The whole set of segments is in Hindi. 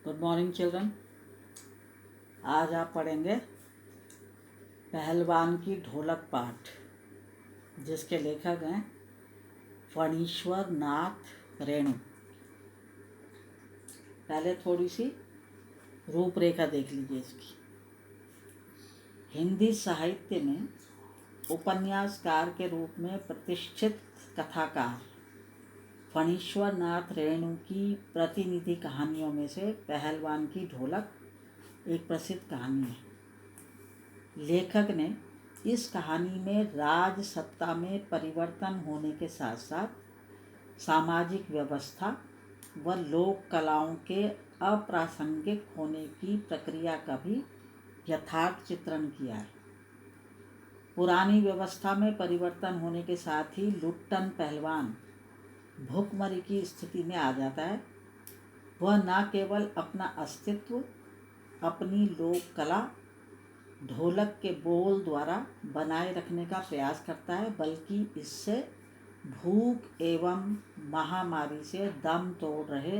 Good morning children. आज आप पढ़ेंगे पहलवान की ढोलक पाठ, जिसके लेखक हैं फणीश्वर नाथ रेणु। पहले थोड़ी सी रूपरेखा देख लीजिए इसकी। हिंदी साहित्य में उपन्यासकार के रूप में प्रतिष्ठित कथाकार फणीश्वर नाथ रेणु की प्रतिनिधि कहानियों में से पहलवान की ढोलक एक प्रसिद्ध कहानी है। लेखक ने इस कहानी में राज सत्ता में परिवर्तन होने के साथ साथ सामाजिक व्यवस्था व लोक कलाओं के अप्रासंगिक होने की प्रक्रिया का भी यथार्थ चित्रण किया है। पुरानी व्यवस्था में परिवर्तन होने के साथ ही लुट्टन पहलवान भूखमरी की स्थिति में आ जाता है। वह न केवल अपना अस्तित्व, अपनी लोक कला ढोलक के बोल द्वारा बनाए रखने का प्रयास करता है, बल्कि इससे भूख एवं महामारी से दम तोड़ रहे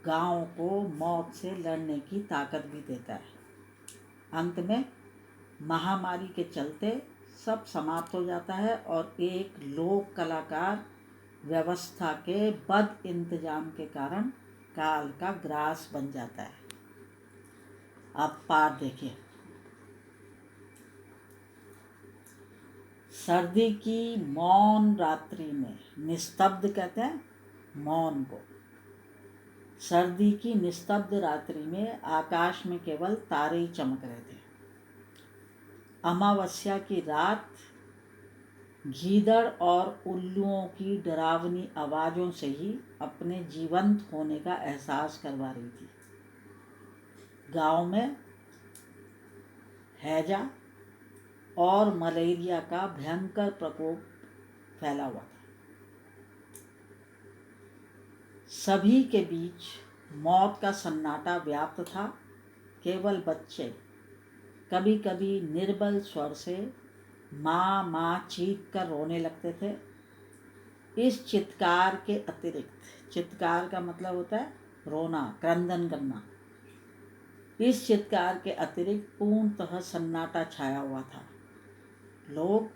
गांव को मौत से लड़ने की ताकत भी देता है। अंत में महामारी के चलते सब समाप्त हो जाता है और एक लोक कलाकार व्यवस्था के बद इंतजाम के कारण काल का ग्रास बन जाता है। अब पाठ देखिए। सर्दी की मौन रात्रि में, निस्तब्ध कहते हैं मौन को। सर्दी की निस्तब्ध रात्रि में आकाश में केवल तारे ही चमक रहे थे। अमावस्या की रात गीदड़ और उल्लुओं की डरावनी आवाज़ों से ही अपने जीवंत होने का एहसास करवा रही थी। गांव में हैजा और मलेरिया का भयंकर प्रकोप फैला हुआ था। सभी के बीच मौत का सन्नाटा व्याप्त था। केवल बच्चे कभी कभी निर्बल स्वर से माँ माँ चीख कर रोने लगते थे। इस चित्कार के अतिरिक्त, चित्कार का मतलब होता है रोना, क्रंदन करना। इस चित्कार के अतिरिक्त पूर्णतः सन्नाटा छाया हुआ था। लोग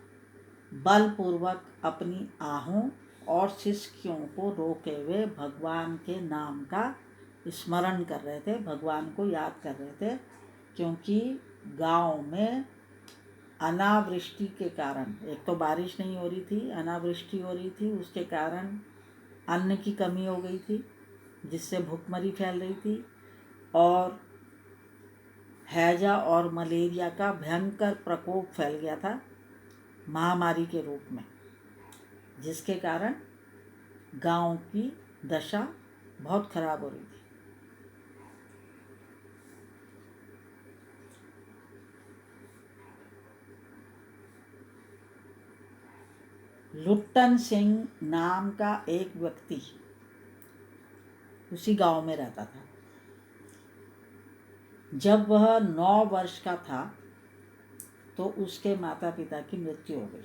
बलपूर्वक अपनी आहों और सिसकियों को रोके हुए भगवान के नाम का स्मरण कर रहे थे, भगवान को याद कर रहे थे, क्योंकि गांव में अनावृष्टि के कारण, एक तो बारिश नहीं हो रही थी, अनावृष्टि हो रही थी, उसके कारण अन्न की कमी हो गई थी, जिससे भूखमरी फैल रही थी और हैजा और मलेरिया का भयंकर प्रकोप फैल गया था महामारी के रूप में, जिसके कारण गांव की दशा बहुत खराब हो रही थी। लुट्टन सिंह नाम का एक व्यक्ति उसी गांव में रहता था। जब वह 9 वर्ष का था तो उसके माता पिता की मृत्यु हो गई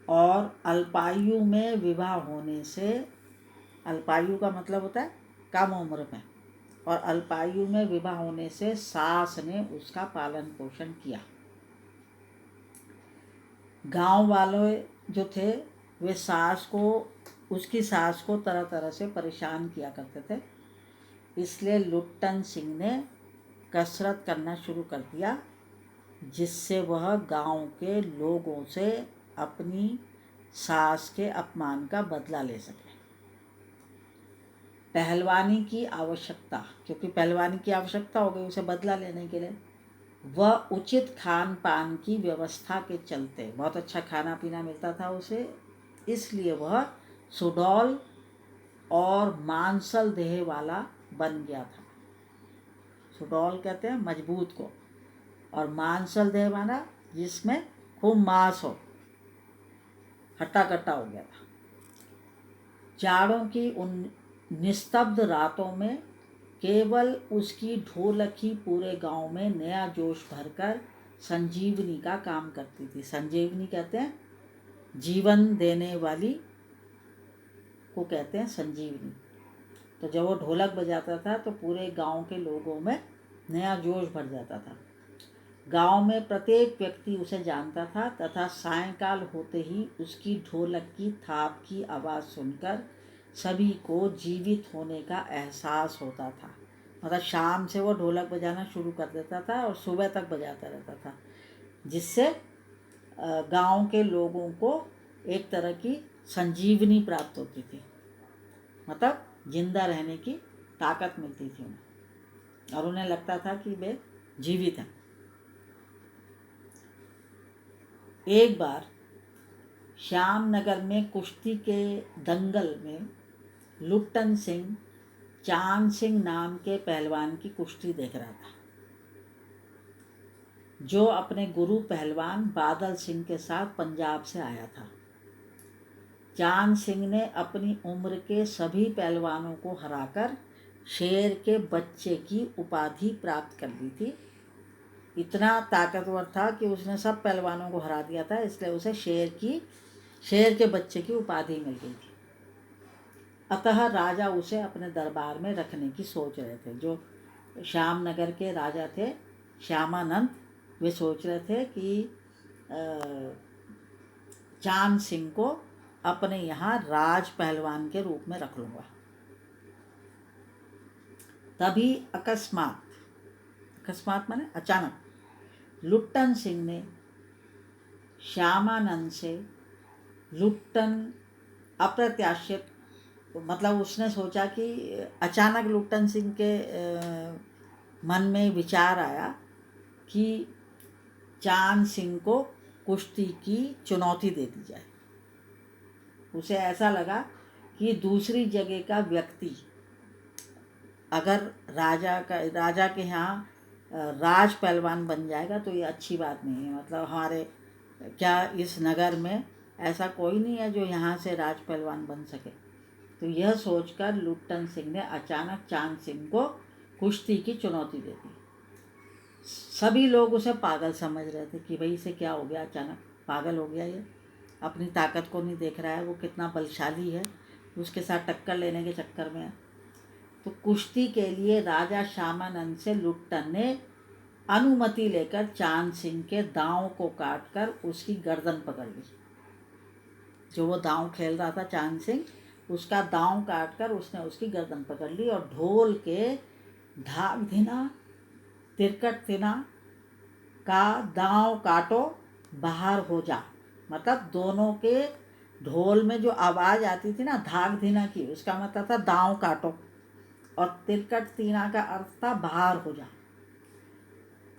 और अल्पायु में विवाह होने से, अल्पायु का मतलब होता है कम उम्र में, और अल्पायु में विवाह होने से सास ने उसका पालन पोषण किया। गांव वाले जो थे वे उसकी सास को तरह तरह से परेशान किया करते थे। इसलिए लुट्टन सिंह ने कसरत करना शुरू कर दिया, जिससे वह गांव के लोगों से अपनी सास के अपमान का बदला ले सके। पहलवानी की आवश्यकता, क्योंकि पहलवानी की आवश्यकता हो गई उसे बदला लेने के लिए, वह उचित खान पान की व्यवस्था के चलते, बहुत अच्छा खाना पीना मिलता था उसे, इसलिए वह सुडौल और मांसल देह वाला बन गया था। सुडौल कहते हैं मजबूत को, और मांसल देह वाला जिसमें खूब मांस हो, हट्टा कट्टा हो गया था। जाड़ों की उन निस्तब्ध रातों में केवल उसकी ढोलक ही पूरे गांव में नया जोश भरकर संजीवनी का काम करती थी। संजीवनी कहते हैं जीवन देने वाली को कहते हैं संजीवनी। तो जब वो ढोलक बजाता था तो पूरे गांव के लोगों में नया जोश भर जाता था। गांव में प्रत्येक व्यक्ति उसे जानता था तथा सायंकाल होते ही उसकी ढोलक की थाप की आवाज़ सुनकर सभी को जीवित होने का एहसास होता था। मतलब शाम से वो ढोलक बजाना शुरू कर देता था और सुबह तक बजाता रहता था, जिससे गांव के लोगों को एक तरह की संजीवनी प्राप्त होती थी, मतलब जिंदा रहने की ताकत मिलती थी उन्हें और उन्हें लगता था कि वे जीवित हैं। एक बार श्यामनगर में कुश्ती के दंगल में लुट्टन सिंह चांद सिंह नाम के पहलवान की कुश्ती देख रहा था, जो अपने गुरु पहलवान बादल सिंह के साथ पंजाब से आया था। चांद सिंह ने अपनी उम्र के सभी पहलवानों को हराकर शेर के बच्चे की उपाधि प्राप्त कर ली थी। इतना ताकतवर था कि उसने सब पहलवानों को हरा दिया था, इसलिए उसे शेर के बच्चे की उपाधि मिल गई थी। अतः राजा उसे अपने दरबार में रखने की सोच रहे थे। जो श्यामनगर के राजा थे श्यामानंद, वे सोच रहे थे कि चांद सिंह को अपने यहाँ राज पहलवान के रूप में रख लूँगा। तभी अकस्मात माने अचानक लुट्टन सिंह ने श्यामानंद से अप्रत्याशित, मतलब उसने सोचा कि अचानक लुट्टन सिंह के मन में विचार आया कि चांद सिंह को कुश्ती की चुनौती दे दी जाए। उसे ऐसा लगा कि दूसरी जगह का व्यक्ति अगर राजा के यहाँ राज पहलवान बन जाएगा तो ये अच्छी बात नहीं है। मतलब हमारे क्या इस नगर में ऐसा कोई नहीं है जो यहाँ से राज पहलवान बन सके। तो यह सोचकर लुट्टन सिंह ने अचानक चांद सिंह को कुश्ती की चुनौती दे दी। सभी लोग उसे पागल समझ रहे थे कि भाई इसे क्या हो गया, अचानक पागल हो गया, ये अपनी ताकत को नहीं देख रहा है, वो कितना बलशाली है, उसके साथ टक्कर लेने के चक्कर में है। तो कुश्ती के लिए राजा श्यामानंद से लुट्टन ने अनुमति लेकर चांद सिंह के दांव को काटकर उसकी गर्दन पकड़ ली। जो वो दांव खेल रहा था चांद सिंह, उसका दांव काटकर उसने उसकी गर्दन पकड़ ली और ढोल के ढाक धिना तिरकट थिना का दांव काटो बाहर हो जा, मतलब दोनों के ढोल में जो आवाज़ आती थी ना धाक धिना की, उसका मतलब था दांव काटो, और तिरकट तीना का अर्थ था बाहर हो जा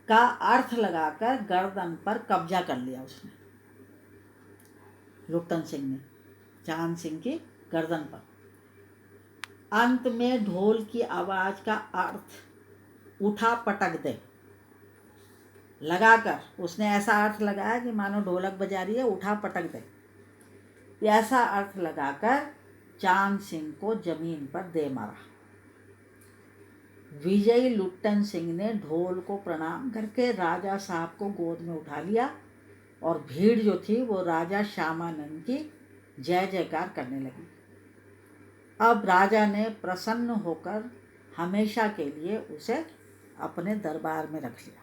का अर्थ लगाकर गर्दन पर कब्जा कर लिया उसने, लुट्टन सिंह ने चांद सिंह की गर्दन पर। अंत में ढोल की आवाज़ का अर्थ उठा पटक दे लगाकर उसने ऐसा अर्थ लगाया कि मानो ढोलक बजा रही है, उठा पटक दे, ऐसा अर्थ लगाकर चांद सिंह को जमीन पर दे मारा। विजयी लुट्टन सिंह ने ढोल को प्रणाम करके राजा साहब को गोद में उठा लिया और भीड़ जो थी वो राजा श्यामानंद की जय जयकार करने लगी। अब राजा ने प्रसन्न होकर हमेशा के लिए उसे अपने दरबार में रख लिया।